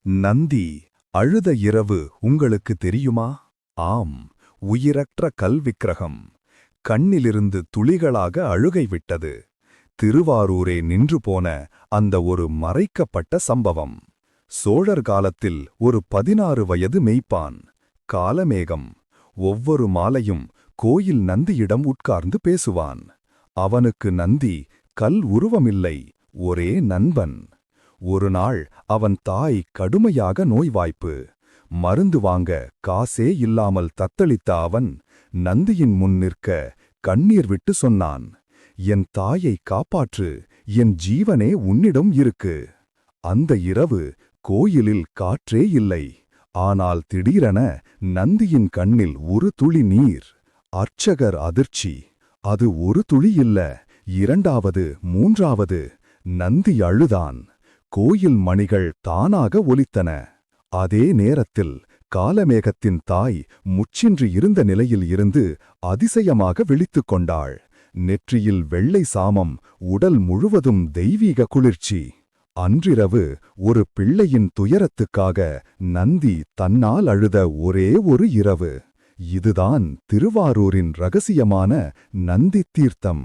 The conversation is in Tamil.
நந்தி அழுத இரவு உங்களுக்கு தெரியுமா? ஆம், உயிரற்ற கல்விக்கிரகம். கண்ணிலிருந்து துளிகளாக அழுகை விட்டது. திருவாரூரே நின்று போன அந்த ஒரு மறைக்கப்பட்ட சம்பவம். சோழர் காலத்தில் ஒரு 16 வயது மெய்ப்பான். காலமேகம். ஒவ்வொரு மாலையும் கோயில் நந்தியிடம் உட்கார்ந்து பேசுவான். அவனுக்கு நந்தி கல் உருவமில்லை, ஒரே நண்பன். ஒருநாள் அவன் தாய் கடுமையாக நோய்வாய்ப்பு. மருந்து வாங்க காசே இல்லாமல் தத்தளித்த அவன் நந்தியின் முன் நிற்க கண்ணீர் விட்டு சொன்னான், என் தாயை காப்பாற்று, என் ஜீவனே உன்னிடம் இருக்கு. அந்த இரவு கோயிலில் காற்றே இல்லை. ஆனால் திடீரென நந்தியின் கண்ணில் ஒரு துளி நீர். அர்ச்சகர் அதிர்ச்சி. அது ஒரு துளி இல்ல, இரண்டாவது, மூன்றாவது. நந்தி அழுதான். கோயில் மணிகள் தானாக ஒலித்தன. அதே நேரத்தில் காலமேகத்தின் தாய் முச்சின்றி இருந்த நிலையில் இருந்து அதிசயமாக விழித்துக் கொண்டாள். நெற்றியில் வெள்ளை சாமம், உடல் முழுவதும் தெய்வீக குளிர்ச்சி. அன்றிரவு ஒரு பிள்ளையின் துயரத்துக்காக நந்தி தன்னால் அழுத ஒரே ஒரு இரவு. இதுதான் திருவாரூரின் ரகசியமான நந்தி தீர்த்தம்.